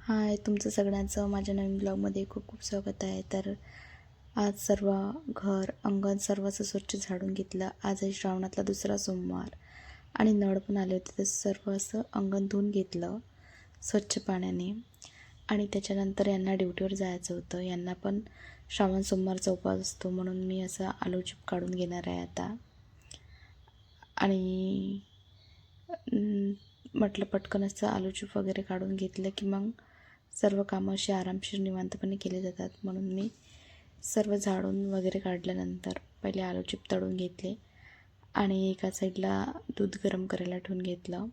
हाय, तुमचं सगळ्यांचं माझ्या नवीन ब्लॉगमध्ये खूप खूप स्वागत आहे. तर आज सर्व घर, अंगण सर्वच स्वच्छ झाडून घेतलं. आज आहे श्रावणातला दुसरा सोमवार आणि नळ पण आले होते, तर सर्व असं अंगण धुवून घेतलं स्वच्छ पाण्याने. आणि त्याच्यानंतर यांना ड्युटीवर जायचं होतं. यांना पण श्रावण सोमवारचा उपवास असतो, म्हणून मी असं आलू चिप काढून घेणार आहे आता. आणि म्हटलं पटकन असं आलू चिप वगैरे काढून घेतलं की मग सर्व कामं अशी आरामशीर निवांतपणे केले जातात. म्हणून मी सर्व झाडून वगैरे काढल्यानंतर पहिले आलू चिप तळून घेतले आणि एका साईडला दूध गरम करायला ठेवून घेतलं.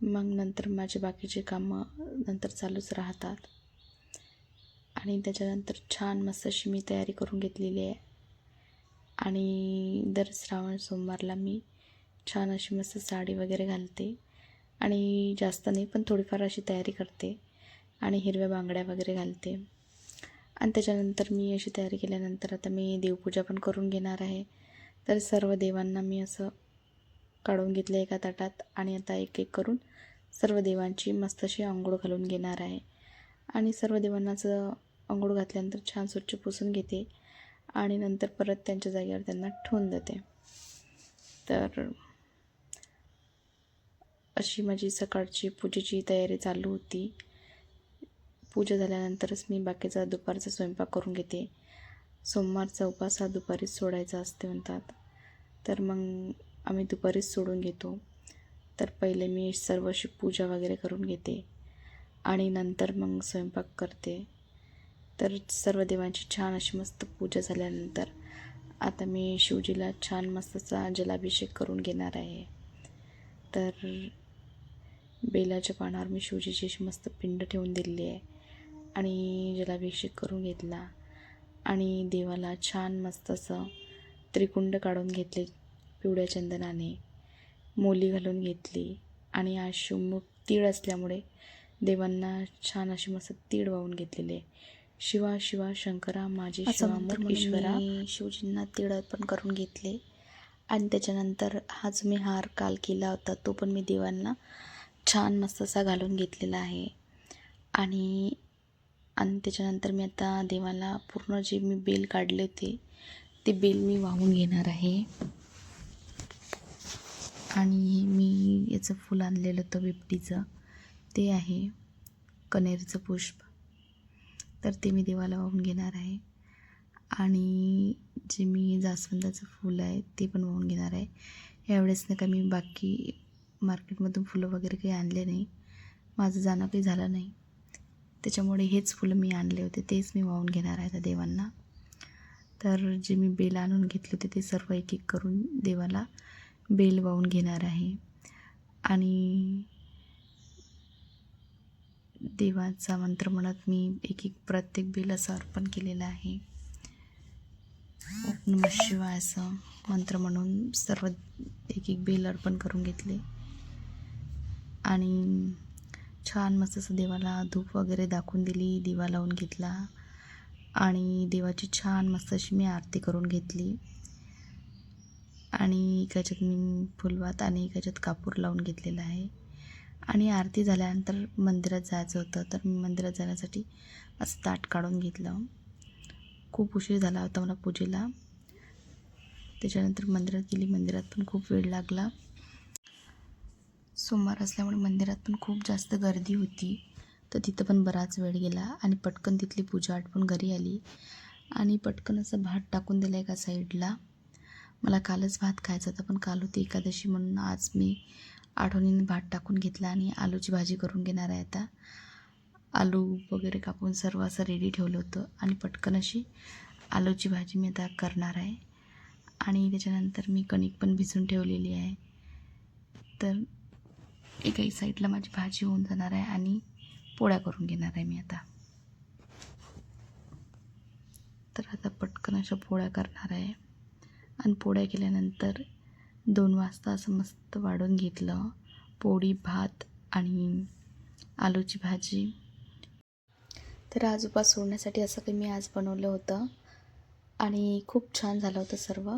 मग नंतर माझे बाकीचे कामं नंतर चालूच राहतात. आणि त्याच्यानंतर छान मस्त अशी मी तयारी करून घेतलेली आहे. आणि दर श्रावण सोमवारला मी छान अशी मस्त साडी वगैरे घालते आणि जास्त नाही पण थोडीफार अशी तयारी करते आणि हिरव्या बांगड्या वगैरे घालते. आणि त्याच्यानंतर मी अशी तयारी केल्यानंतर आता मी देवपूजा पण करून घेणार आहे. तर सर्व देवांना मी असं काढून घेतलं एका ताटात आणि आता एक एक करून सर्व देवांची मस्त अशी अंघोळ घालून घेणार आहे. आणि सर्व देवांनाचं अंघोळ घातल्यानंतर छान स्वच्छ पुसून घेते आणि नंतर परत त्यांच्या जागेवर त्यांना ठेवून देते. तर अशी माझी सकाळची पूजेची तयारी चालू होती. पूजा झाल्यानंतरच मी बाकीचा दुपारचा स्वयंपाक करून घेते. सोमवारचा उपवास हा दुपारीच सोडायचा असते म्हणतात, तर मग आम्ही दुपारीच सोडून घेतो. तर पहिले मी सर्व अशी पूजा वगैरे करून घेते आणि नंतर मग स्वयंपाक करते. तर सर्व देवांची छान अशी मस्त पूजा झाल्यानंतर आता मी शिवजीला छान मस्तचा जलाभिषेक करून घेणार आहे. तर बेलाच्या पानावर मी शिवजीची अशी मस्त पिंड ठेवून दिलेली आहे आणि जलाभिषेक करून घेतला आणि देवाला छान मस्त असं त्रिकुंड काढून घेतले पिवळ्या चंदनाने, मोली घालून घेतली आणि आज शिवमुख तीळ असल्यामुळे देवांना छान अशी मस्त तीळ वाहून घेतलेले. शिवा शिवा शंकरा माझी शिवामुख ईश्वरा. शिवजींना तीळ अर्पण करून घेतले आणि त्याच्यानंतर हा जो मी हार काल केला होता तो पण मी देवांना छान मस्त असा घालून घेतलेला आहे. आणि त्याच्यानंतर मी आता देवाला पूर्ण जे मी बेल काढले होते ते बेल मी वाहून घेणार आहे. आणि मी याचं फूल आणलेलं होतं बिबटीचं, ते आहे कण्हेरीचं पुष्प, तर ते मी देवाला वाहून घेणार आहे. आणि जे मी जास्वंदाचं फूल आहे ते पण वाहून घेणार आहे. यावेळेस नाही का मी बाकी मार्केटमधून फुलं वगैरे काही आणले नाही, माझं जाणं काही झालं नाही, त्याच्यामुळे हेच फुलं मी आणले होते तेच मी वाहून घेणार आहे त्या देवांना. तर जे मी बेल आणून घेतले होते ते सर्व एक एक करून देवाला बेल वाहून घेणार आहे. आणि देवाचा मंत्र म्हणत मी एक एक प्रत्येक बेल असं अर्पण केलेलं आहे. ओम नमः शिवाय असं मंत्र म्हणून सर्व एक एक बेल अर्पण करून घेतले आणि छान मस्त असं देवाला धूप वगैरे दाखवून दिली, दिवा लावून घेतला आणि देवाची छान मस्त अशी मी आरती करून घेतली. आणि एकाच्यात मी फुलवात आणि एकाच्यात कापूर लावून घेतलेला आहे. आणि आरती झाल्यानंतर मंदिरात जायचं होतं, तर मी मंदिरात जाण्यासाठी असं ताट काढून घेतलं. खूप उशीर झाला होता मला पूजेला. त्याच्यानंतर मंदिरात गेली, मंदिरात पण खूप वेळ लागला. सोमवार असल्यामुळे मंदिरात पण खूप जास्त गर्दी होती, तर तिथं पण बराच वेळ गेला आणि पटकन तिथली पूजा आटपून घरी आली आणि पटकन असं भात टाकून दिलं एका साईडला. मला कालच भात खायचा होता, पण काल होती एकादशी म्हणून आज मी आठवणीने भात टाकून घेतला आणि आलूची भाजी करून घेणार आहे. आता आलू वगैरे कापून सर्व असं रेडी ठेवलं होतं आणि पटकन अशी आलूची भाजी मी आता करणार आहे. आणि त्याच्यानंतर मी कणिक पण भिजून ठेवलेली आहे, तर एकाही साईडला माझी भाजी होऊन जाणार आहे आणि पोळ्या करून घेणार आहे मी आता. तर आता पटकन अशा पोळ्या करणार आहे आणि पोळ्या केल्यानंतर 2 वाजता असं मस्त वाढून घेतलं पोळी, भात आणि आलूची भाजी. तर आज उपवास सोडण्यासाठी असं काही मी आज बनवलं होतं आणि खूप छान झालं होतं सर्व.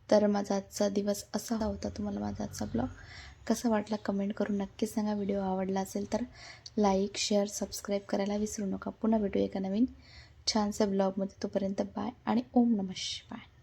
तर माझा आजचा दिवस असा होता. तुम्हाला माझा आजचा ब्लॉग कसा वाटला कमेंट करून नक्की सांगा. व्हिडिओ आवडला असेल तर लाईक शेअर सबस्क्राईब करायला विसरू नका. पुन्हा भेटू एका नवीन छानशा ब्लॉगमध्ये. तोपर्यंत बाय आणि ओम नमः शिवाय.